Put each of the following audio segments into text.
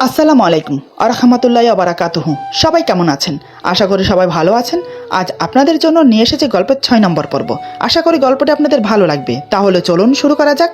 আসসালামু আলাইকুম আরহামাতুল্লাহি ওয়া বারাকাতুহু। সবাই কেমন আছেন? আশা করি সবাই ভালো আছেন। আজ আপনাদের জন্য নিয়ে এসেছি গল্পের 6 নম্বর পর্ব। আশা করি গল্পটা আপনাদের ভালো লাগবে। তাহলে চলুন শুরু করা যাক।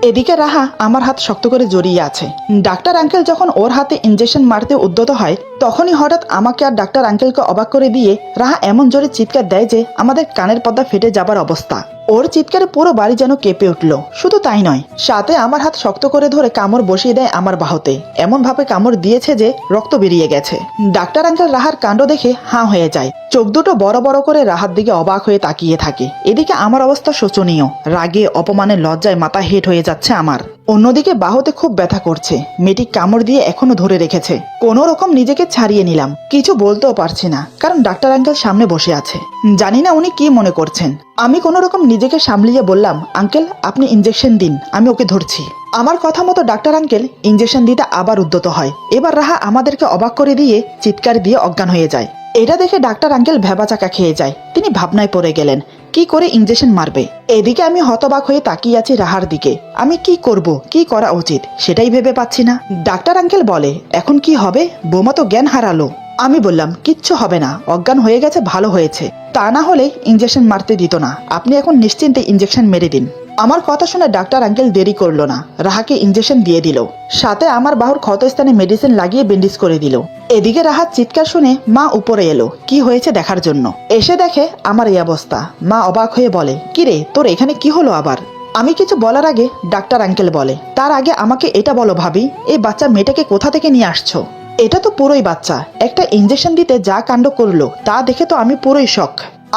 এদিকে রাহা আমার হাত শক্ত করে জড়িয়ে আছে। ডাক্তার আঙ্কেল যখন ওর হাতে ইনজেকশন মারতে উদ্যত হয়, তখনই হঠাৎ আমাকে আর ডাক্তার আঙ্কেলকে অবাক করে দিয়ে রাহা এমন জোরে চিৎকার দেয় যে আমাদের কানের পর্দা ফেটে যাবার অবস্থা। ওর চিৎকারে পুরো বাড়ি যেন কেঁপে উঠল। শুধু তাই নয়, সাথে আমার হাত শক্ত করে ধরে কামড় বসিয়ে দেয় আমার বাহুতে। এমন ভাবে কামড় দিয়েছে যে রক্ত বেরিয়ে গেছে। ডাক্তার আঙ্কেল রাহার কাণ্ড দেখে হাঁ হয়ে যায়। চোখ দুটো বড় বড় করে রাহার দিকে অবাক হয়ে তাকিয়ে থাকে। এদিকে আমার অবস্থা শোচনীয়। রাগে, অপমানে, লজ্জায় মাথা হেট হয়ে যাচ্ছে আমার। অন্যদিকে বাহুতে খুব ব্যথা করছে। মেয়েটি কামড় দিয়ে এখনো ধরে রেখেছে। কোনো রকম নিজেকে ছাড়িয়ে নিলাম। কিছু বলতেও পারছি না, কারণ ডাক্তার আঙ্কেল সামনে বসে আছে। জানি না উনি কি মনে করছেন। আমি কোনো রকম নিজেকে সামলিয়ে বললাম, আঙ্কেল আপনি ইনজেকশন দিন, আমি ওকে ধরছি। আমার কথা মতো ডাক্তার আঙ্কেল ইনজেকশন দিতে আবার উদ্যত হয়। এবার রাহা আমাদেরকে অবাক করে দিয়ে চিৎকার দিয়ে অজ্ঞান হয়ে যায়। এটা দেখে ডাক্তার আঙ্কেল ভেবাচাকা খেয়ে যায়। তিনি ভাবনায় পড়ে গেলেন, কি করে ইনজেকশন মারবে। এদিকে আমি হতবাক হয়ে তাকিয়ে আছি রাহার দিকে। আমি কি করব, কি করা উচিত সেটাই ভেবে পাচ্ছি না। ডাক্তার আঙ্কেল বলে, এখন কি হবে? বৌমা তো জ্ঞান হারালো। আমি বললাম, কিচ্ছু হবে না, অজ্ঞান হয়ে গেছে, ভালো হয়েছে। তা না হলে ইনজেকশন মারতে দিত না। আপনি এখন নিশ্চিন্তে ইনজেকশন মেরে দিন। আমার কথা শুনে ডাক্তার আঙ্কেল দেরি করলো না, রাহাকে ইনজেকশন দিয়ে দিল। সাথে আমার বাহুর ক্ষতস্থানে মেডিসিন লাগিয়ে ব্যান্ডেজ করে দিল। এদিকে রাহার চিৎকার শুনে মা উপরে এলো কি হয়েছে দেখার জন্য। এসে দেখে আমার এই অবস্থা। মা অবাক হয়ে বলে, কিরে তোর এখানে কি হলো আবার? আমি কিছু বলার আগে ডাক্তার আঙ্কেল বলে, তার আগে আমাকে এটা বলো ভাবি, এই বাচ্চা মেয়েটাকে কোথা থেকে নিয়ে আসছো? এটা তো পুরোই বাচ্চা। একটা ইনজেকশন দিতে যা কাণ্ড করলো তা দেখে তো আমি পুরোই শক।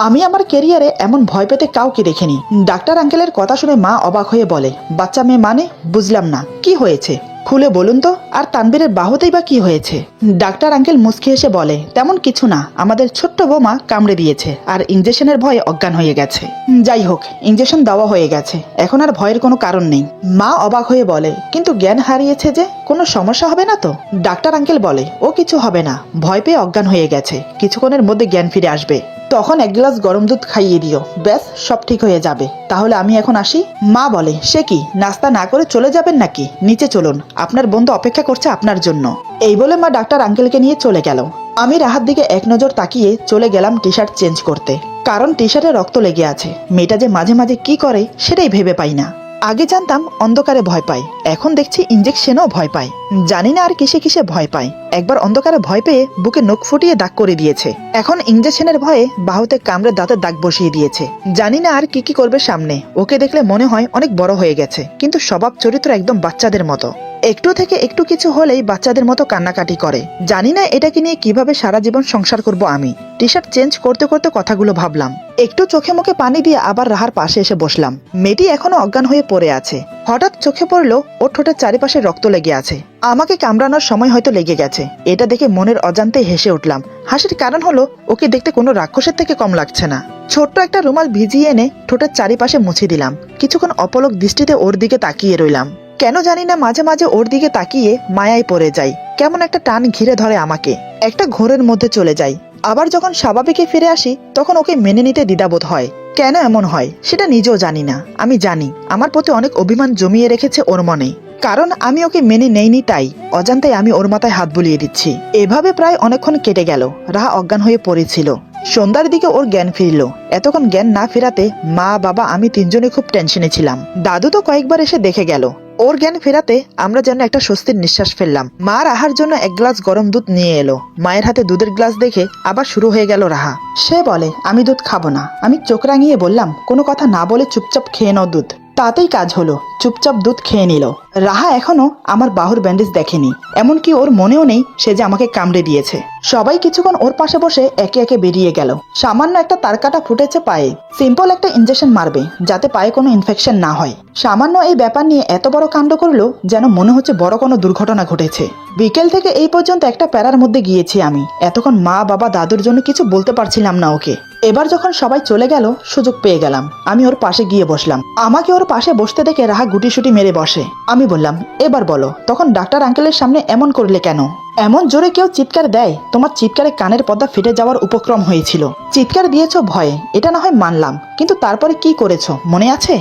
আমি আমার ক্যারিয়ারে এমন ভয় পেতে কাউকে দেখিনি। ডাক্তার আঙ্কেলের কথা শুনে মা অবাক হয়ে বলে, বাচ্চা মেয়ে মানে? বুঝলাম না, কি হয়েছে খুলে বলুন তো। আর তানবীরের বাহুতেই বা কি হয়েছে? ডাক্তার আঙ্কেল মুচকি হেসে বলে, তেমন কিছু না, আমাদের ছোট্ট বৌমা কামড়ে দিয়েছে আর ইনজেকশনের ভয়ে অজ্ঞান হয়ে গেছে। যাই হোক, ইনজেকশন দেওয়া হয়ে গেছে, এখন আর ভয়ের কোনো কারণ নেই। মা অবাক হয়ে বলে, কিন্তু জ্ঞান হারিয়েছে যে, কোনো সমস্যা হবে না তো? ডাক্তার আঙ্কেল বলে, ও কিছু হবে না, ভয় পেয়ে অজ্ঞান হয়ে গেছে, কিছুক্ষণের মধ্যে জ্ঞান ফিরে আসবে। তখন এক গ্লাস গরম দুধ খাইয়ে দিও, ব্যাস সব ঠিক হয়ে যাবে। তাহলে আমি এখন আসি। মা বলে, সে কি, নাস্তা না করে চলে যাবেন নাকি? নিচে চলুন, আপনার বন্ধু অপেক্ষা করছে আপনার জন্য। এই বলে মা ডাক্তার আঙ্কেলকে নিয়ে চলে গেল। আমি রাহার দিকে এক নজর তাকিয়ে চলে গেলাম টি শার্ট চেঞ্জ করতে, কারণ টি শার্টে রক্ত লেগে আছে। মেয়েটা যে মাঝে মাঝে কি করে সেটাই ভেবে পাই না। আগে জানতাম অন্ধকারে ভয় পায়, এখন দেখছি ইনজেকশনও ভয় পায়। জানি না আর কিসে কিসে ভয় পায়। একবার অন্ধকারে ভয় পেয়ে বুকে নখ ফুটিয়ে দাগ করে দিয়েছে, এখন ইনজেকশনের ভয়ে বাহুতে কামড়ে দাঁতের দাগ বসিয়ে দিয়েছে। জানি না আর কি কি করবে সামনে। ওকে দেখলে মনে হয় অনেক বড় হয়ে গেছে, কিন্তু স্বভাব চরিত্র একদম বাচ্চাদের মতো। একটু থেকে একটু কিছু হলেই বাচ্চাদের মতো কান্নাকাটি করে। জানি না এটাকে নিয়ে কিভাবে সারা জীবন সংসার করব আমি। টি শার্ট চেঞ্জ করতে করতে কথাগুলো ভাবলাম। একটু চোখে মুখে পানি দিয়ে আবার রাহার পাশে এসে বসলাম। মেয়েটি এখনো অজ্ঞান হয়ে পড়ে আছে। হঠাৎ চোখে পড়লো ওর ঠোঁটের চারিপাশে রক্ত লেগে আছে। আমাকে কামড়ানোর সময় হয়তো লেগে গেছে। এটা দেখে মনের অজান্তে হেসে উঠলাম। হাসির কারণ হলো ওকে দেখতে কোনো রাক্ষসের থেকে কম লাগছে না। ছোট্ট একটা রুমাল ভিজিয়ে এনে ঠোঁটের চারিপাশে মুছে দিলাম। কিছুক্ষণ অপলক দৃষ্টিতে ওর দিকে তাকিয়ে রইলাম। কেন জানি না মাঝে মাঝে ওর দিকে তাকিয়ে মায়ায় পড়ে যাই। কেমন একটা টান ঘিরে ধরে আমাকে, একটা ঘোরের মধ্যে চলে যাই। আবার যখন স্বাভাবিকে ফিরে আসি তখন ওকে মেনে নিতে দ্বিধাবোধ হয়। কেন এমন হয় সেটা নিজেও জানি না। আমি জানি আমার প্রতি অনেক অভিমান জমিয়ে রেখেছে ওর মনে, কারণ আমি ওকে মেনে নেইনি, তাই অজান্তায় আমি ওর মাথায় হাত বুলিয়ে দিচ্ছি। এভাবে প্রায় অনেকক্ষণ কেটে গেল। রাহা অজ্ঞান হয়ে পড়েছিল। সন্ধ্যার দিকে ওর জ্ঞান ফিরল। এতক্ষণ জ্ঞান না ফেরাতে মা, বাবা, আমি তিনজনে খুব টেনশনে ছিলাম। দাদু তো কয়েকবার এসে দেখে গেল। ওর জ্ঞান ফেরাতে আমরা যেন একটা স্বস্তির নিঃশ্বাস ফেললাম। মা রাহার জন্য এক গ্লাস গরম দুধ নিয়ে এলো। মায়ের হাতে দুধের গ্লাস দেখে আবার শুরু হয়ে গেল রাহা। সে বলে, আমি দুধ খাবো না। আমি চোখ রাঙিয়ে বললাম, কোনো কথা না বলে চুপচাপ খেয়ে নাও দুধ। তাতেই কাজ হলো, চুপচাপ দুধ খেয়ে নিল। রাহা এখনো আমার বাহুর ব্যান্ডেজ দেখেনি, এমনকি ওর মনেও নেই সে যে আমাকে কামড়ে দিয়েছে। সবাই কিছুক্ষণ ওর পাশে বসে একে একে বেরিয়ে গেল। সামান্য একটা তারকাটা ফুটেছে পায়ে, সিম্পল একটা ইনজেকশন মারবে যাতে পায়ে কোনো ইনফেকশন না হয়। সামান্য এই ব্যাপার নিয়ে এত বড় কাণ্ড করলো যেন মনে হচ্ছে বড় কোনো দুর্ঘটনা ঘটেছে। বিকেল থেকে এই পর্যন্ত একটা প্যারার মধ্যে গিয়েছি আমি। এতক্ষণ মা, বাবা, দাদুর জন্য কিছু বলতে পারছিলাম না ওকে। এবার যখন সবাই চলে গেল সুযোগ পেয়ে গেলাম, আমি ওর পাশে গিয়ে বসলাম। আমাকে ওর পাশে বসতে দেখে রাহা গুটিসুটি মেরে বসে। আমি বললাম, এবার বলো তখন ডাক্তার আঙ্কেলের সামনে এমন করলে কেন? এমন জোরে কেউ চিৎকার দেয়? তোমার চিৎকারে কানের পর্দা ফেটে যাওয়ার উপক্রম হয়েছিল। চিৎকার দিয়েছো ভয়ে, এটা না হয় মানলাম, কিন্তু তারপরে কি করেছো মনে আছে?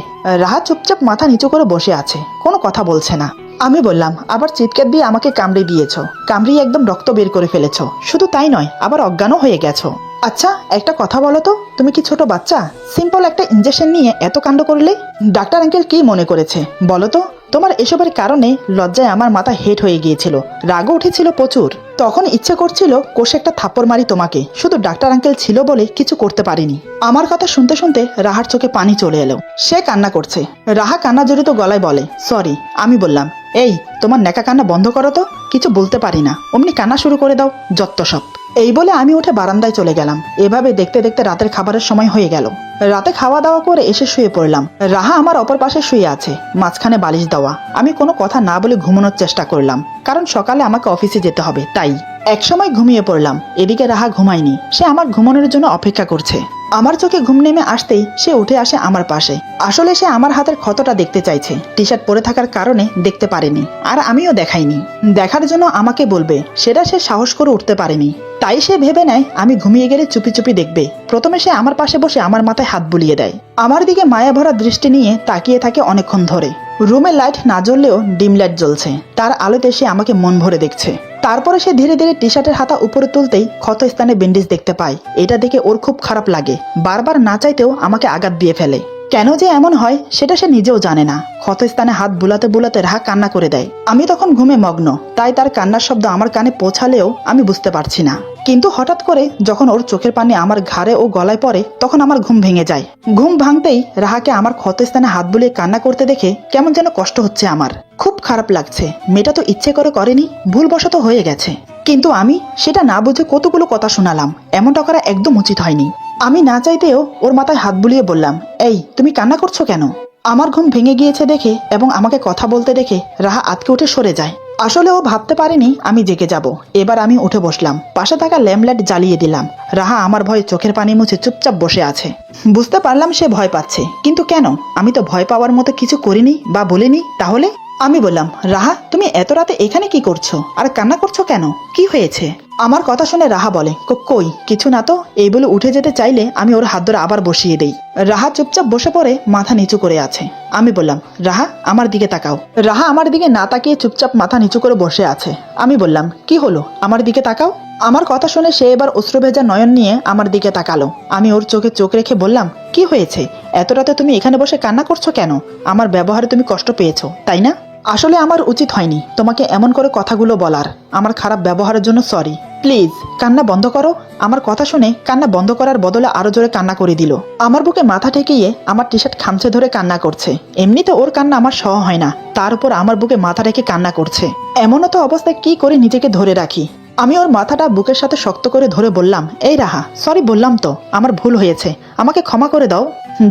রাহা চুপচাপ মাথা নিচু করে বসে আছে, কোনো কথা বলছে না। আমি বললাম, আবার চিৎকার দিয়ে আমাকে কামড়ে দিয়েছো, কামড়িয়ে একদম রক্ত বের করে ফেলেছো। শুধু তাই নয়, আবার অজ্ঞানও হয়ে গেছো। আচ্ছা একটা কথা বলো তো, তুমি কি ছোট বাচ্চা? সিম্পল একটা ইনজেকশন নিয়ে এত কাণ্ড করলে? ডাক্তার আঙ্কেল কি মনে করেছে বলো তো? তোমার এসবের কারণে লজ্জায় আমার মাথা হেট হয়ে গিয়েছিল, রাগও উঠেছিল প্রচুর। তখন ইচ্ছে করছিল কষে একটা থাপ্পড় মারি তোমাকে, শুধু ডাক্তার আঙ্কেল ছিল বলে কিছু করতে পারিনি। আমার কথা শুনতে শুনতে রাহার চোখে পানি চলে এলো। সে কান্না করছে। রাহা কান্না জড়িত গলায় বলে, সরি। আমি বললাম, এই তোমার নেকা কান্না বন্ধ করো তো, কিছু বলতে পারি না, অমনি কান্না শুরু করে দাও, যত সব। এই বলে আমি উঠে বারান্দায় চলে গেলাম। এভাবে দেখতে দেখতে রাতের খাবারের সময় হয়ে গেল। রাতে খাওয়া দাওয়া করে এসে শুয়ে পড়লাম। রাহা আমার অপর পাশে শুয়ে আছে, মাঝখানে বালিশ দেওয়া। আমি কোনো কথা না বলে ঘুমানোর চেষ্টা করলাম, কারণ সকালে আমাকে অফিসে যেতে হবে তাই। একসময় ঘুমিয়ে পড়লাম। এদিকে রাহা ঘুমায়নি, সে আমার ঘুমানোর জন্য অপেক্ষা করছে। আমার চোখে ঘুম নেমে আসতেই সে উঠে আসে আমার পাশে। আসলে সে আমার হাতের ক্ষতটা দেখতে চাইছে, টি শার্ট পরে থাকার কারণে দেখতে পারেনি, আর আমিও দেখাইনি। দেখার জন্য আমাকে বলবে, সেটা সে সাহস করে উঠতে পারেনি। তাই সে ভেবে নেয় আমি ঘুমিয়ে গেলে চুপি চুপি দেখবে। প্রথমে সে আমার পাশে বসে আমার মাথায় হাত বুলিয়ে দেয়, আমার দিকে মায়া ভরা দৃষ্টি নিয়ে তাকিয়ে থাকে অনেকক্ষণ ধরে। রুমে লাইট না জ্বললেও ডিম লাইট জ্বলছে, তার আলোতে সে আমাকে মন ভরে দেখছে। তারপরে সে ধীরে ধীরে টি শার্টের হাতা উপরে তুলতেই ক্ষত স্থানে ব্যান্ডেজ দেখতে পায়। এটা দেখে ওর খুব খারাপ লাগে, বারবার না চাইতেও আমাকে আঘাত দিয়ে ফেলে। কেন যে এমন হয় সেটা সে নিজেও জানে না। ক্ষত স্থানে হাত বুলাতে বুলাতে রাহা কান্না করে দেয়। আমি তখন ঘুমে মগ্ন, তাই তার কান্নার শব্দ আমার কানে পৌঁছালেও আমি বুঝতে পারছি না। কিন্তু হঠাৎ করে যখন ওর চোখের পানি আমার ঘাড়ে ও গলায় পড়ে, তখন আমার ঘুম ভেঙে যায়। ঘুম ভাঙতেই রাহাকে আমার ক্ষত স্থানে হাত বুলিয়ে কান্না করতে দেখে কেমন যেন কষ্ট হচ্ছে আমার। খুব খারাপ লাগছে। মেয়েটা তো ইচ্ছে করে করেনি, ভুলবশত হয়ে গেছে। কিন্তু আমি সেটা না বুঝে কতগুলো কথা শোনালাম। এমনটা করা একদম উচিত হয়নি। আমি না চাইতেও ওর মাথায় হাত বুলিয়ে বললাম, এই তুমি কান্না করছো কেন? আমার ঘুম ভেঙে গিয়েছে দেখে এবং আমাকে কথা বলতে দেখে রাহা আতকে উঠে সরে যায়। আসলে ও ভাবতে পারেনি আমি জেগে যাব। এবার আমি উঠে বসলাম, পাশে থাকা ল্যাম্পলাইট জ্বালিয়ে দিলাম। রাহা আমার ভয়ে চোখের পানি মুছে চুপচাপ বসে আছে। বুঝতে পারলাম সে ভয় পাচ্ছে, কিন্তু কেন? আমি তো ভয় পাওয়ার মতো কিছু করিনি বা বলিনি। তাহলে আমি বললাম, রাহা তুমি এত রাতে এখানে কি করছো, আর কান্না করছো কেন? কি হয়েছে? আমার কথা শুনে রাহা বলে, কই কিছু না তো। এই বলে উঠে যেতে চাইলে আমি ওর হাত ধরে আবার বসিয়ে দেই। রাহা চুপচাপ বসে পড়ে মাথা নিচু করে আছে। আমি বললাম, রাহা আমার দিকে তাকাও। রাহা আমার দিকে না তাকিয়ে চুপচাপ মাথা নিচু করে বসে আছে। আমি বললাম, কি হলো, আমার দিকে তাকাও। আমার কথা শুনে সে এবার অশ্রুভেজা নয়ন নিয়ে আমার দিকে তাকালো। আমি ওর চোখে চোখ রেখে বললাম, কি হয়েছে? এত রাতে তুমি এখানে বসে কান্না করছো কেন? আমার ব্যবহারে তুমি কষ্ট পেয়েছো তাই না? আসলে আমার উচিত হয়নি তোমাকে এমন করে কথাগুলো বলার। আমার খারাপ ব্যবহারের জন্য সরি। প্লিজ কান্না বন্ধ করো। আমার কথা শুনে কান্না বন্ধ করার বদলে আরো জোরে কান্না করে দিল। আমার বুকে মাথা ঠেকিয়ে আমার টি শার্ট খামচে ধরে কান্না করছে। এমনিতে ওর কান্না আমার সহ হয় না, তার উপর আমার বুকে মাথা রেখে কান্না করছে। এমনও তো অবস্থায় কি করে নিজেকে ধরে রাখি। আমি ওর মাথাটা বুকের সাথে শক্ত করে ধরে বললাম, এই রাহা, সরি বললাম তো, আমার ভুল হয়েছে, আমাকে ক্ষমা করে দাও।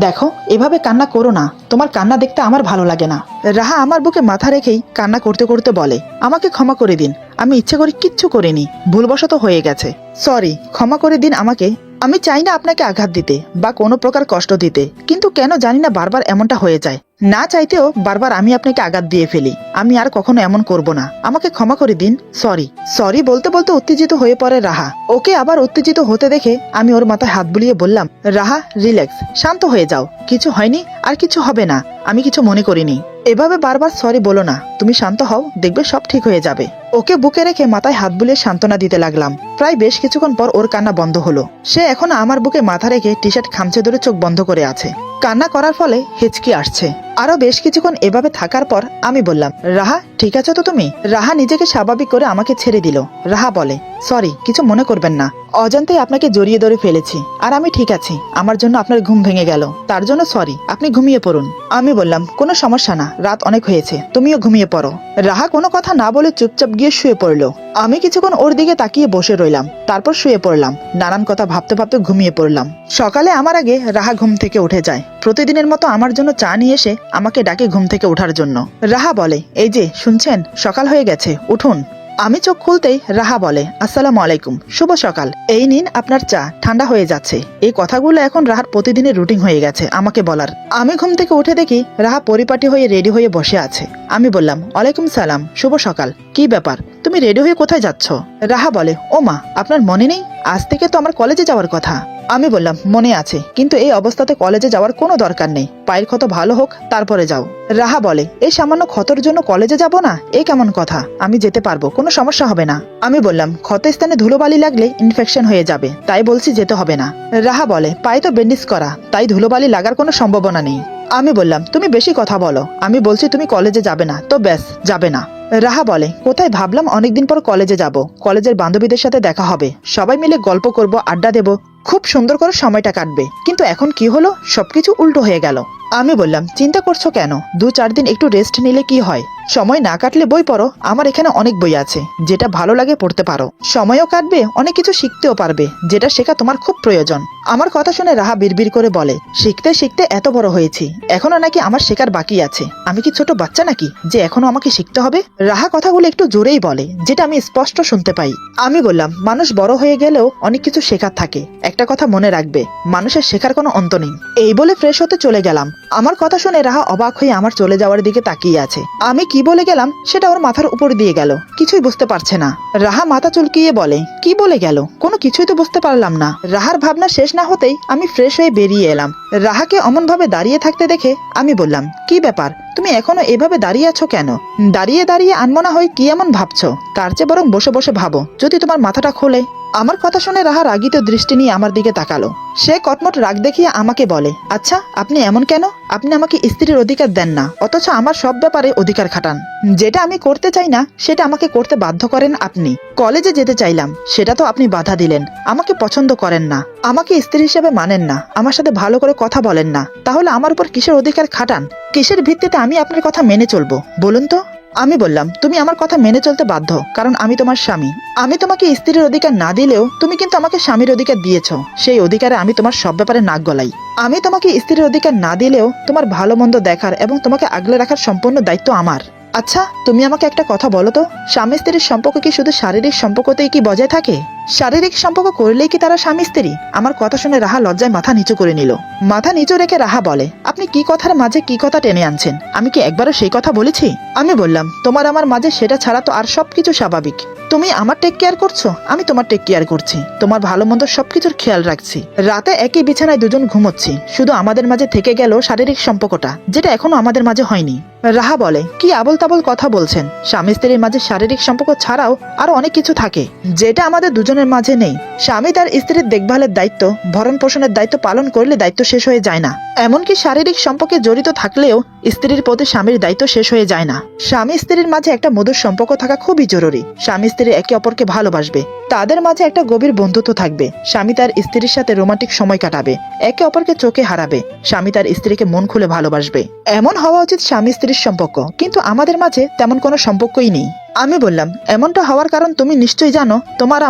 দেখো এভাবে কান্না করো না, তোমার কান্না দেখতে আমার ভালো লাগে না। রাহা আমার বুকে মাথা রেখেই কান্না করতে করতে বলে, আমাকে ক্ষমা করে দিন, আমি ইচ্ছে করে কিচ্ছু করিনি, ভুলবশত হয়ে গেছে। সরি, ক্ষমা করে দিন আমাকে। আমি চাই না আপনাকে আঘাত দিতে বা কোনো প্রকার কষ্ট দিতে, কিন্তু কেন জানি না বারবার এমনটা হয়ে যায়। না চাইতেও বারবার আমি আপনাকে আঘাত দিয়ে ফেলি। আমি আর কখনো এমন করব না, আমাকে ক্ষমা করে দিন। সরি। সরি বলতে বলতে উত্তেজিত হয়ে পড়ে রাহা। ওকে আবার উত্তেজিত হতে দেখে আমি ওর মাথায় হাত বুলিয়ে বললাম, রাহা রিল্যাক্স, শান্ত হয়ে যাও, কিছু হয়নি আর কিছু হবে না, আমি কিছু মনে করিনি। এভাবে বারবার সরি বলো না, তুমি শান্ত হও, দেখবে সব ঠিক হয়ে যাবে। ওকে বুকে রেখে মাথায় হাত বুলিয়ে সান্ত্বনা দিতে লাগলাম। প্রায় বেশ কিছুক্ষণ পর ওর কান্না বন্ধ হলো। সে এখন আমার বুকে মাথা রেখে টি শার্ট খামচে ধরে চোখ বন্ধ করে আছে। কান্না করার ফলে হেঁচকি আসছে। আরো বেশ কিছুক্ষণ এভাবে থাকার পর আমি বললাম, রাহা ঠিক আছে তো তুমি? রাহা নিজেকে স্বাভাবিক করে আমাকে ছেড়ে দিল। রাহা বলে, সরি, কিছু মনে করবেন না, অজান্তেই আপনাকে জড়িয়ে ধরে ফেলেছি। আর আমি ঠিক আছি, আমার জন্য আপনার ঘুম ভেঙে গেল, তার জন্য সরি, আপনি ঘুমিয়ে পড়ুন। আমি বললাম, কোনো সমস্যা না, রাত অনেক হয়েছে, তুমিও ঘুমিয়ে পড়ো। রাহা কোনো কথা না বলে চুপচাপ গিয়ে শুয়ে পড়লো। আমি কিছুক্ষণ ওর দিকে তাকিয়ে বসে রইলাম, তারপর শুয়ে পড়লাম। নানান কথা ভাবতে ভাবতে ঘুমিয়ে পড়লাম। সকালে আমার আগে রাহা ঘুম থেকে উঠে যায়। প্রতিদিনের মতো আমার জন্য চা নিয়ে এসে আমাকে ডাকে ঘুম থেকে ওঠার জন্য। রাহা বলে, এই যে শুনছেন, সকাল হয়ে গেছে, উঠুন। আমি চোখ খুলতেই রাহা বলে, আসসালামু আলাইকুম, শুভ সকাল, এই নিন আপনার চা, ঠান্ডা হয়ে যাচ্ছে। এই কথাগুলো এখন রাহার প্রতিদিনের রুটিন হয়ে গেছে আমাকে বলার। আমি ঘুম থেকে উঠে দেখি রাহা পরিপাটি হয়ে রেডি হয়ে বসে আছে। আমি বললাম, ওয়ালাইকুম সালাম, শুভ সকাল, কি ব্যাপার, তুমি রেডি হয়ে কোথায় যাচ্ছ? রাহা বলে, ও মা, আপনার মনে নেই আজ থেকে তো আমার কলেজে যাওয়ার কথা। আমি বললাম, মনে আছে, কিন্তু এই অবস্থাতে কলেজে যাওয়ার কোনো দরকার নেই, পায়ের ক্ষত ভালো হোক তারপরে যাও। রাহা বলে, এই সামান্য ক্ষতর জন্য কলেজে যাব না, এই কেমন কথা, আমি যেতে পারবো, কোনো সমস্যা হবে না। আমি বললাম, ক্ষত স্থানে ধুলোবালি লাগলে ইনফেকশন হয়ে যাবে, তাই বলছি যেতে হবে না। রাহা বলে, পায়ে তো ব্যান্ডেজ করা, তাই ধুলোবালি লাগার কোনো সম্ভাবনা নেই। আমি বললাম, তুমি বেশি কথা বলো, আমি বলছি তুমি কলেজে যাবে না তো ব্যাস, যাবে না। রাহা বলে, কোথায়, ভাবলাম অনেকদিন পর কলেজে যাব, কলেজের বান্ধবীদের সাথে দেখা হবে, সবাই মিলে গল্প করব, আড্ডা দেব, খুব সুন্দর করে সময়টা কাটবে, কিন্তু এখন কি হলো, সবকিছু উল্টো হয়ে গেল। আমি বললাম, চিন্তা করছো কেন, 2-4 দিন একটু রেস্ট নিলে কি হয়, সময় না কাটলে বই পড়ো, আমার এখানে অনেক বই আছে, যেটা ভালো লাগে পড়তে পারো, সময়ও কাটবে, অনেক কিছু শিখতেও পারবে, যেটা শেখা তোমার খুব প্রয়োজন। আমার কথা শুনে রাহা বিড়বিড় করে বলে, শিখতে শিখতে এত বড় হয়েছি, এখনো নাকি আমার শেখার বাকি আছে, আমি কি ছোট বাচ্চা নাকি যে এখনো আমাকে শিখতে হবে? রাহা কথাগুলো একটু জোরেই বলে, যেটা আমি স্পষ্ট শুনতে পাই। আমি বললাম, মানুষ বড় হয়ে গেলেও অনেক কিছু শেখার থাকে, একটা কথা মনে রাখবে, মানুষের শেখার কোনো অন্ত নেই। এই বলে ফ্রেশ হতে চলে গেলাম। আমার কথা শুনে রাহা অবাক হয়ে আমার চলে যাওয়ার দিকে তাকিয়ে আছে। আমি কি বলে গেলাম সেটা ওর মাথার উপর দিয়ে গেল, কিছুই বুঝতে পারছে না। রাহা মাথা চুলকিয়ে বলে, কি বলে গেল, কোনো কিছুই তো বুঝতে পারলাম না। রাহার ভাবনা শেষ না হতেই আমি ফ্রেশ হয়ে বেরিয়ে এলাম। রাহাকে অমন ভাবে দাঁড়িয়ে থাকতে দেখে আমি বললাম, কি ব্যাপার, তুমি এখনো এভাবে দাঁড়িয়ে আছো কেন? দাঁড়িয়ে দাঁড়িয়ে আনমনা হয়ে কি এমন ভাবছো, তার চেয়ে বরং বসে বসে ভাবো, যদি তোমার মাথাটা খোলে। আমার কথা শুনে রাহা রাগিত দৃষ্টি নিয়ে আমার দিকে তাকালো। সে কটমট রাগ দেখিয়ে আমাকে বলে, আচ্ছা আপনি এমন কেন, আপনি আমাকে স্ত্রীর অধিকার দেন না, অথচ আমার সব ব্যাপারে অধিকার খাটান, যেটা আমি করতে চাই না সেটা আমাকে করতে বাধ্য করেন আপনি। কলেজে যেতে চাইলাম, সেটা তো আপনি বাধা দিলেন, আমাকে পছন্দ করেন না, আমাকে স্ত্রী হিসেবে মানেন না, আমার সাথে ভালো করে কথা বলেন না, তাহলে আমার উপর কিসের অধিকার খাটান, কিসের ভিত্তিতে আমি আপনার কথা মেনে চলবো বলুন তো? আমি বললাম, তুমি আমার কথা মেনে চলতে বাধ্য, কারণ আমি তোমার স্বামী। আমি তোমাকে স্ত্রীর অধিকার না দিলেও তুমি কিন্তু আমাকে স্বামীর অধিকার দিয়েছ, সেই অধিকারে আমি তোমার সব ব্যাপারে নাক গলাই। আমি তোমাকে স্ত্রীর অধিকার না দিলেও তোমার ভালো মন্দ দেখার এবং তোমাকে আগলে রাখার সম্পূর্ণ দায়িত্ব আমার। আচ্ছা তুমি আমাকে একটা কথা বলো তো, স্বামী স্ত্রীর সম্পর্ক কি শুধু শারীরিক সম্পর্কতেই কি বজায় থাকে? শারীরিক সম্পর্ক করলেই কি তারা স্বামী স্ত্রী? আমার কথা শুনে রাহা লজ্জায় মাথা নিচু করে নিল। মাথা নিচু রেখে রাহা বলে, আপনি কি কথার মাঝে কি কথা টেনে আনছেন, আমি কি একবারও সেই কথা বলেছি? আমি বললাম, তোমার আমার মাঝে সেটা ছাড়া তো আর সবকিছু স্বাভাবিক, তুমি আমার টেক কেয়ার করছো, আমি তোমার টেক কেয়ার করছি, তোমার ভালো মন্দ সবকিছুর খেয়াল রাখছি, রাতে একই বিছানায় দুজন ঘুমোচ্ছি, শুধু আমাদের মাঝে থেকে গেল শারীরিক সম্পর্কটা, যেটা এখনো আমাদের মাঝে হয়নি। রাহা বলে, কি আবল তাবল কথা বলছেন, স্বামী স্ত্রীর মাঝে শারীরিক সম্পর্ক ছাড়াও আরো অনেক কিছু থাকে, যেটা আমাদের দুজনের মাঝে নেই। স্বামী তার স্ত্রীর দেখভালের দায়িত্ব, ভরণ পোষণের দায়িত্ব পালন করলে দায়িত্ব শেষ হয়ে যায় না, এমনকি শারীরিক সম্পর্কে জড়িত থাকলেও স্ত্রীর প্রতি স্বামীর দায়িত্ব শেষ হয়ে যায় না। স্বামী স্ত্রীর মাঝে একটা মধুর সম্পর্ক থাকা খুবই জরুরি। স্বামী স্ত্রী একে অপরকে ভালোবাসবে, তাদের মাঝে একটা গভীর বন্ধুত্ব থাকবে, স্বামী তার স্ত্রীর সাথে রোমান্টিক সময় কাটাবে, একে অপরকে চোখে হারাবে, স্বামী তার স্ত্রীকে মন খুলে ভালোবাসবে, এমন হওয়া উচিত স্বামী স্ত্রীর সম্পর্ক, কিন্তু আমাদের মাঝে তেমন কোনো সম্পর্কই নেই। আমি বললাম, এমনটা হওয়ার কারণ তুমি নিশ্চয়ই জানো। তোমার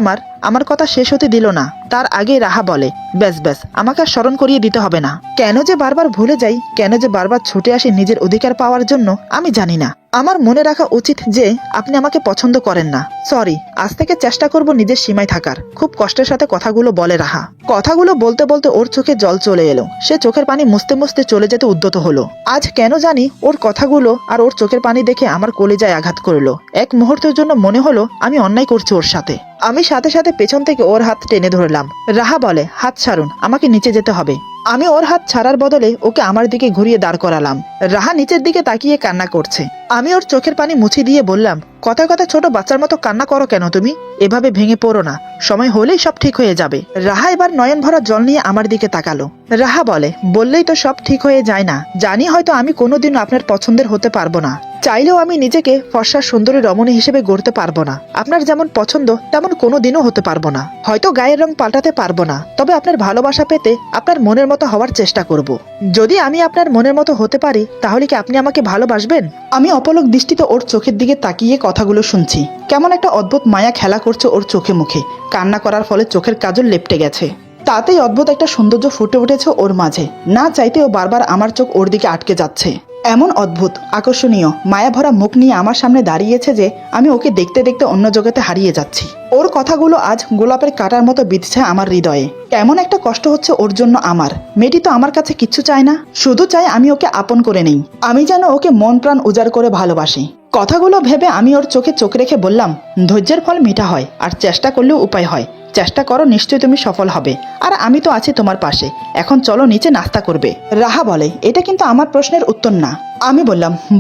আমার কথা শেষ হতে দিল না, তার আগে রাহা বলে, ব্যাস ব্যাস, আমাকে আর স্মরণ করিয়ে দিতে হবে না, কেন যে বারবার ভুলে যাই, কেন যে বারবার ছুটে আসি নিজের অধিকার পাওয়ার জন্য, আমি জানি না। আমার মনে রাখা উচিত যে আপনি আমাকে পছন্দ করেন না, সরি, আজ থেকে চেষ্টা করব নিজের সীমায় থাকার। খুব কষ্টের সাথে কথাগুলো বলে রাহা। কথাগুলো বলতে বলতে ওর চোখে জল চলে এলো, সে চোখের পানি মুছতে মুছতে চলে যেতে উদ্যত হলো। আজ কেন জানি ওর কথাগুলো আর ওর চোখের পানি দেখে আমার কলিজায় আঘাত করলো। এক মুহূর্তের জন্য মনে হলো আমি অন্যায় করছি ওর সাথে। আমি সাথে সাথে পেছন থেকে ওর হাত টেনে ধরলাম। রাহা বলে, হাত ছাড়ুন, আমাকে নিচে যেতে হবে। আমি ওর হাত ছাড়ার বদলে ওকে আমার দিকে ঘুরিয়ে দাঁড় করালাম। রাহা নিচের দিকে তাকিয়ে কান্না করছে। আমি ওর চোখের পানি মুছে দিয়ে বললাম, কথায় কথায় ছোট বাচ্চার মতো কান্না করো কেন তুমি? এভাবে ভেঙে পড়ো না, সময় হলেই সব ঠিক হয়ে যাবে। রাহা এবার নয়ন ভরা জল নিয়ে আমার দিকে তাকালো। রাহা বলে, বললেই তো সব ঠিক হয়ে যায় না। জানি হয়তো আমি কোনোদিনও আপনার পছন্দের হতে পারবো না, চাইলেও আমি নিজেকে ফর্সা সুন্দরী রমণী হিসেবে গড়তে পারবো না, আপনার যেমন পছন্দ তেমন কোনোদিনও হতে পারবো না, হয়তো গায়ের রং পাল্টাতে পারবো না, তবে আপনার ভালোবাসা পেতে আপনার মনের মতো হওয়ার চেষ্টা করব। যদি আমি আপনার মনের মতো হতে পারি, তাহলে কি আপনি আমাকে ভালোবাসবেন? আমি অপলক দৃষ্টিতে ওর চোখের দিকে তাকিয়ে কথাগুলো শুনছি। কেমন একটা অদ্ভুত মায়া খেলা করছে ওর চোখে মুখে। কান্না করার ফলে চোখের কাজল লেপটে গেছে, তাতেই অদ্ভুত একটা সৌন্দর্য ফুটে উঠেছে ওর মাঝে। না চাইতেও বারবার আমার চোখ ওর দিকে আটকে যাচ্ছে। এমন অদ্ভুত আকর্ষণীয় মায়াভরা মুখ নিয়ে আমার সামনে দাঁড়িয়েছে যে আমি ওকে দেখতে দেখতে অন্য জগতে হারিয়ে যাচ্ছি। ওর কথাগুলো আজ গোলাপের কাঁটার মতো বিঁধছে আমার হৃদয়ে। এমন একটা কষ্ট হচ্ছে ওর জন্য আমার। মেয়েটি তো আমার কাছে কিচ্ছু চায় না, শুধু চায় আমি ওকে আপন করে নেই। আমি যেন ওকে মন প্রাণ উজাড় করে ভালোবাসি। কথাগুলো ভেবে আমি ওর চোখে চোখ রেখে বললাম, ধৈর্যের ফল মিঠা হয়, আর চেষ্টা করলেও উপায় হয়। চেষ্টা করো, নিশ্চয়ই তুমি সফল হবে। আর আমি তো আছি তোমার পাশে। এখন চলো নিচে নাস্তা করবে। রাহা বলে, এটা কিন্তু আমার প্রশ্নের উত্তর না। আমি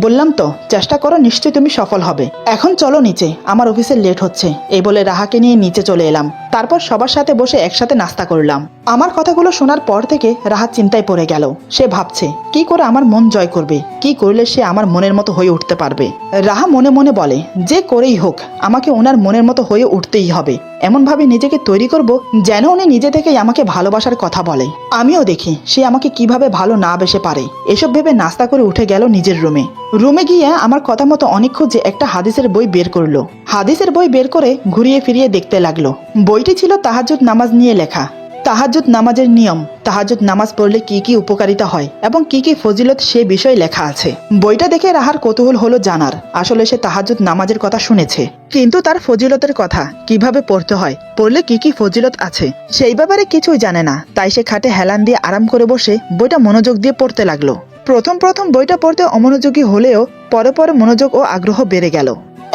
বললাম তো চেষ্টা করো, নিশ্চয়ই তুমি সফল হবে। এখন চলো নিচে, আমার অফিসে লেট হচ্ছে। এই বলে রাহাকে নিয়ে নিচে চলে এলাম। তারপর সবার সাথে বসে একসাথে নাস্তা করলাম। আমার কথাগুলো শোনার পর থেকে রাহা চিন্তায় পড়ে গেল। সে ভাবছে কি করে আমার মন জয় করবে, কি করলে সে আমার মনের মতো হয়ে উঠতে পারবে। রাহা মনে মনে বলে, যে করেই হোক আমাকে ওনার মনের মতো হয়ে উঠতেই হবে। এমন ভাবে নিজেকে তৈরি করব যেন উনি নিজে থেকেই আমাকে ভালোবাসার কথা বলে। আমিও দেখি সে আমাকে কিভাবে ভালো না বেসে পারে। এসব ভেবে নাস্তা করে উঠে গেল নিজের রুমে গিয়ে আমার কথা মতো অনেক খুঁজে একটা হাদিসের বই বের করলো। হাদিসের বই বের করে ঘুরিয়ে ফিরিয়ে দেখতে লাগলো। বইটি ছিল তাহাজ্জুদ নামাজ নিয়ে লেখা। তাহাজ্জুদ নামাজের নিয়ম, তাহাজ্জুদ নামাজ পড়লে কি কি উপকারিতা হয় এবং কি কি ফজিলত সে বিষয়ে লেখা আছে। বইটা দেখে রাহার কৌতূহল হলো জানার। আসলে সে তাহাজ্জুদ নামাজের কথা শুনেছে, কিন্তু তার ফজিলতের কথা, কিভাবে পড়তে হয়, পড়লে কি কি ফজিলত আছে সেই ব্যাপারে কিছুই জানে না। তাই সে খাটে হেলান দিয়ে আরাম করে বসে বইটা মনোযোগ দিয়ে পড়তে লাগলো। প্রথম বইটা পড়তে অমনোযোগী হলেও পরে পরে মনোযোগ ও আগ্রহ বেড়ে গেল।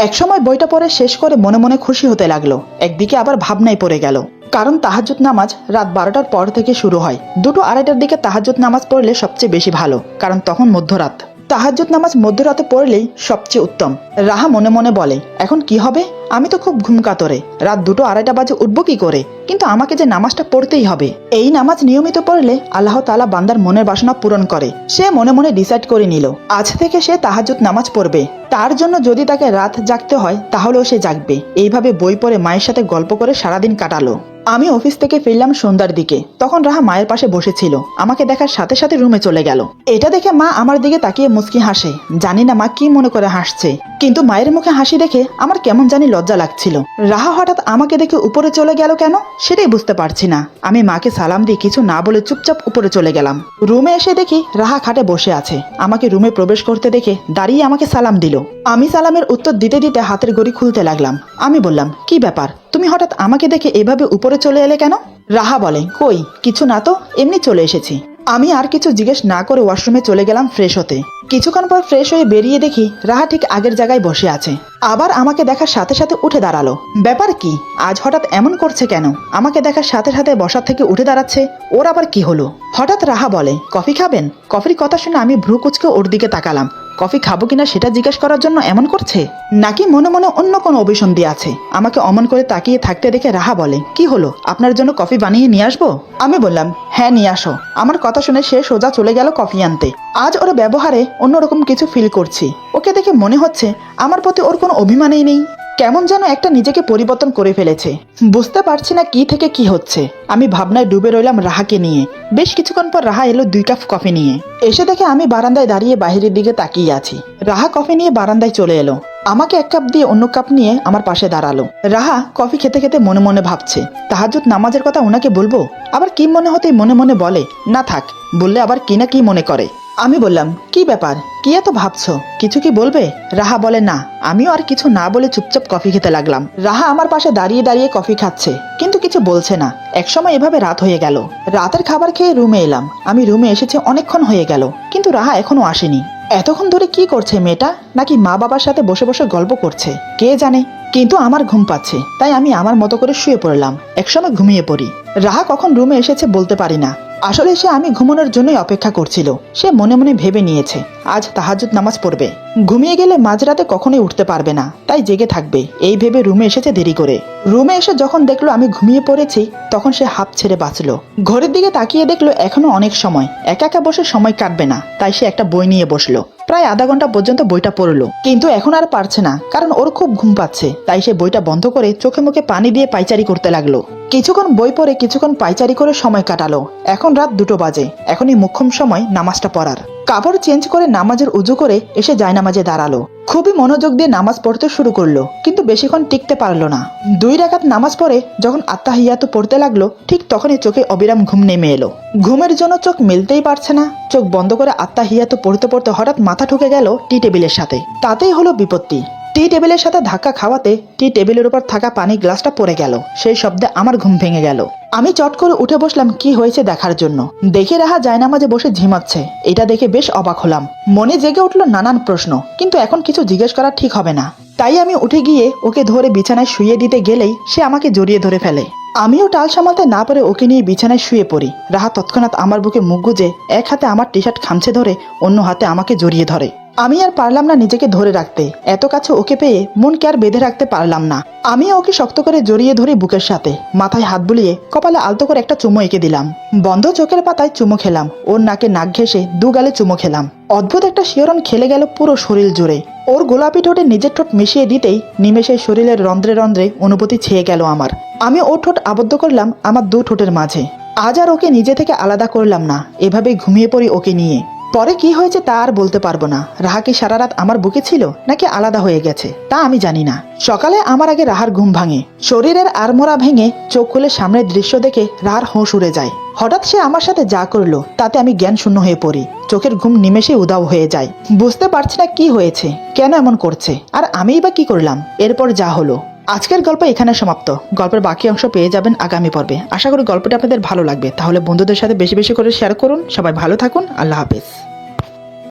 একসময় বইটা পড়ে শেষ করে মনে মনে খুশি হতে লাগলো। একদিকে আবার ভাবনায় পড়ে গেল, কারণ তাহাজ্জুদ নামাজ রাত 12টার পর থেকে শুরু হয়। 2-2:30টার দিকে তাহাজ্জুদ নামাজ পড়লে সবচেয়ে বেশি ভালো, কারণ তখন মধ্যরাত। তাহাজ্জুদ নামাজ মধ্যরাতে পড়লেই সবচেয়ে উত্তম। রাহা মনে মনে বলে, এখন কি হবে? আমি তো খুব ঘুমকাতরে, রাত 2-2:30 বাজে উঠবো কি করে? কিন্তু আমাকে যে নামাজটা পড়তেই হবে। এই নামাজ নিয়মিত পড়লে আল্লাহ তাআলা বান্দার মনের বাসনা পূরণ করে। সে মনে মনে ডিসাইড করে নিল, আজ থেকে সে তাহাজ্জুদ নামাজ পড়বে। তার জন্য যদি তাকে রাত জাগতে হয় তাহলেও সে জাগবে। এইভাবে বই পড়ে মায়ের সাথে গল্প করে সারাদিন কাটালো। আমি অফিস থেকে ফিরলাম সন্ধ্যার দিকে। তখন রাহা মায়ের পাশে বসেছিল। আমাকে দেখার সাথে সাথে রুমে চলে গেল। এটা দেখে মা আমার দিকে তাকিয়ে মুচকি হাসে। জানি না মা কি মনে করে হাসছে, কিন্তু মায়ের মুখে হাসি দেখে আমার কেমন জানি লজ্জা লাগছিল। রাহা হঠাৎ আমাকে দেখে উপরে চলে গেল কেন সেটাই বুঝতে পারছি না। আমি মাকে সালাম দিয়ে কিছু না বলে চুপচাপ উপরে চলে গেলাম। রুমে এসে দেখি রাহা খাটে বসে আছে। আমাকে রুমে প্রবেশ করতে দেখে দাঁড়িয়ে আমাকে সালাম দিল। আমি সালামের উত্তর দিতে দিতে হাতের ঘড়ি খুলতে লাগলাম। আমি বললাম, কি ব্যাপার, তুমি হঠাৎ আমাকে দেখে এভাবে উপরে চলে এলে কেন? রাহা বলে, কই কিছু না তো, এমনি চলে এসেছি। আমি আর কিছু জিজ্ঞেস না করে ওয়াশরুমে চলে গেলাম ফ্রেশ হতে। কিছুক্ষণ পর ফ্রেশ হয়ে বেরিয়ে দেখি রাহা ঠিক আগের জায়গায় বসে আছে। আবার আমাকে দেখার সাথে সাথে উঠে দাঁড়ালো। ব্যাপার কি, আজ হঠাৎ এমন করছে কেন? আমাকে দেখার সাথে সাথে বসার থেকে উঠে দাঁড়াচ্ছে। ওর আবার কি হলো? হঠাৎ রাহা বলে, কফি খাবেন? কফির কথা শুনে আমি ভ্রু কুঁচকে ওর দিকে তাকালাম। কফি খাবো কিনা সেটা জিজ্ঞেস করার জন্য এমন করছে, নাকি মনে মনে অন্য কোনো অভিসন্ধি আছে? আমাকে অমন করে তাকিয়ে থাকতে দেখে রাহা বলে, কি হলো, আপনার জন্য কফি বানিয়ে নিয়ে আসবো? আমি বললাম, হ্যাঁ নিয়ে আসো। আমার কথা শুনে সে সোজা চলে গেল কফি আনতে। আজ ওর ব্যবহারে অন্যরকম কিছু ফিল করছি। ওকে দেখে মনে হচ্ছে আমার প্রতি ওর কোনো অভিমানই নেই। কেমন যেন একটা নিজেকে পরিবর্তন করে ফেলেছে। বুঝতে পারছি না কি থেকে কি হচ্ছে। আমি ভাবনায় ডুবে রইলাম রাহাকে নিয়ে। বেশ কিছুক্ষণ পর রাহা এলো 2 কাপ কফি নিয়ে। এসে দেখে আমি বারান্দায় দাঁড়িয়ে বাইরের দিকে তাকিয়ে আছি। রাহা কফি নিয়ে বারান্দায় চলে এলো। আমাকে 1 কাপ দিয়ে অন্য কাপ নিয়ে আমার পাশে দাঁড়ালো। রাহা কফি খেতে খেতে মনে মনে ভাবছে, তাহাজ্জুদ নামাজের কথা ওনাকে বলবো? আবার কি মনে হতেই মনে মনে বলে, না থাক, বললে আবার কি না কি মনে করে। আমি বললাম, কি ব্যাপার, কি এত ভাবছো, কিছু কি বলবে? রাহা বলে, না। আমিও আর কিছু না বলে চুপচাপ কফি খেতে লাগলাম। রাহা আমার পাশে দাঁড়িয়ে দাঁড়িয়ে কফি খাচ্ছে, কিন্তু কিছু বলছে না। একসময় এভাবে রাত হয়ে গেল। রাতের খাবার খেয়ে রুমে এলাম। আমি রুমে এসেছি অনেকক্ষণ হয়ে গেল, কিন্তু রাহা এখনো আসেনি। এতক্ষণ ধরে কি করছে মেয়েটা? নাকি মা বাবার সাথে বসে বসে গল্প করছে, কে জানে। কিন্তু আমার ঘুম পাচ্ছে, তাই আমি আমার মতো করে শুয়ে পড়লাম। একসময় ঘুমিয়ে পড়ি। রাহা কখন রুমে এসেছে বলতে পারি না। আসলে সে আমি ঘুমানোর জন্যই অপেক্ষা করছিল। সে মনে মনে ভেবে নিয়েছে আজ তাহাজ্জুদ নামাজ পড়বে। ঘুমিয়ে গেলে মাঝরাতে কখনোই উঠতে পারবে না, তাই জেগে থাকবে, এই ভেবে রুমে এসেছে দেরি করে। রুমে এসে যখন দেখলো আমি ঘুমিয়ে পড়েছি, তখন সে হাঁপ ছেড়ে বাঁচলো। ঘড়ির দিকে তাকিয়ে দেখলো এখনো অনেক সময়, একা একা বসে সময় কাটবে না, তাই সে একটা বই নিয়ে বসলো। প্রায় আধা ঘন্টা পর্যন্ত বইটা পড়লো, কিন্তু এখন আর পারছে না, কারণ ওর খুব ঘুম পাচ্ছে। তাই সে বইটা বন্ধ করে চোখে মুখে পানি দিয়ে পায়চারি করতে লাগলো। কিছুক্ষণ বই পড়ে কিছুক্ষণ পায়চারি করে সময় কাটালো। এখন রাত 2টো বাজে। এখনই মোক্ষম সময় নামাজটা পড়ার। কাপড় চেঞ্জ করে নামাজের উজু করে এসে জায়নামাজে দাঁড়ালো। খুবই মনোযোগ দিয়ে নামাজ পড়তে শুরু করলো, কিন্তু বেশিক্ষণ টিকতে পারলো না। 2 রাকাত নামাজ পড়ে যখন আত্তাহিয়াতু পড়তে লাগলো, ঠিক তখনই চোখে অবিরাম ঘুম নেমে এলো। ঘুমের জন্য চোখ মিলতেই পারছে না। চোখ বন্ধ করে আত্তাহিয়াতু পড়তে পড়তে হঠাৎ মাথা ঠুকে গেল টি টেবিলের সাথে। তাতেই হলো বিপত্তি। টি টেবিলের সাথে ধাক্কা খাওয়াতে টি টেবিলের উপর থাকা পানি গ্লাসটা পড়ে গেল। সেই শব্দে আমার ঘুম ভেঙে গেল। আমি চট করে উঠে বসলাম কি হয়েছে দেখার জন্য। দেখে রাহা জায়নামাজে বসে ঝিমাচ্ছে। এটা দেখে বেশ অবাক হলাম। মনে জেগে উঠলো নানান প্রশ্ন, কিন্তু এখন কিছু জিজ্ঞেস করা ঠিক হবে না। তাই আমি উঠে গিয়ে ওকে ধরে বিছানায় শুইয়ে দিতে গেলেই সে আমাকে জড়িয়ে ধরে ফেলে। আমিও টাল সামালতে না পারে ওকে নিয়ে বিছানায় শুয়ে পড়ি। রাহা তৎক্ষণাৎ আমার বুকে মুখ গুজে এক হাতে আমার টি শার্ট খামছে ধরে অন্য হাতে আমাকে জড়িয়ে ধরে। আমি আর পারলাম না নিজেকে ধরে রাখতে। এত কাছে ওকে পেয়ে মনকে আর বেঁধে রাখতে পারলাম না। আমি ওকে শক্ত করে জড়িয়ে ধরে বুকের সাথে মাথায় হাত বুলিয়ে কপালে আলতো করে একটা চুমো এঁকে দিলাম। বন্ধ চোখের পাতায় চুমো খেলাম। ওর নাকে নাক ঘেঁষে 2 গালে চুমো খেলাম। অদ্ভুত একটা শিহরণ খেলে গেল পুরো শরীর জুড়ে। ওর গোলাপি ঠোঁটে নিজের ঠোঁট মিশিয়ে দিতেই নিমেষে শরীরের রন্ধ্রে রন্ধ্রে অনুভূতি ছেয়ে গেল আমার। আমি ওর ঠোঁট আবদ্ধ করলাম আমার 2 ঠোঁটের মাঝে। আজ আর ওকে নিজে থেকে আলাদা করলাম না। এভাবেই ঘুমিয়ে পড়ি ওকে নিয়ে। পরে কি হয়েছে তা আর বলতে পারবো না। রাহা কি সারা রাত আমার বুকে ছিল নাকি আলাদা হয়ে গেছে তা আমি জানি না। সকালে আমার আগে রাহার ঘুম ভাঙে। শরীরের আড়মোড়া ভেঙে চোখ খুলে সামনের দৃশ্য দেখে রাহার হোঁশ উড়ে যায়। হঠাৎ সে আমার সাথে যা করলো তাতে আমি জ্ঞান শূন্য হয়ে পড়ি। চোখের ঘুম নিমেষে উধাও হয়ে যায়। বুঝতে পারছি না কি হয়েছে, কেন এমন করছে, আর আমিই বা কি করলাম। এরপর যা হলো। আজকের গল্প এখানে সমাপ্ত। গল্পের বাকি অংশ পেয়ে যাবেন আগামী পর্বে। আশা করি গল্পটা আপনাদের ভালো লাগবে। তাহলে বন্ধুদের সাথে বেশি বেশি করে শেয়ার করুন। সবাই ভালো থাকুন। আল্লাহ হাফেজ।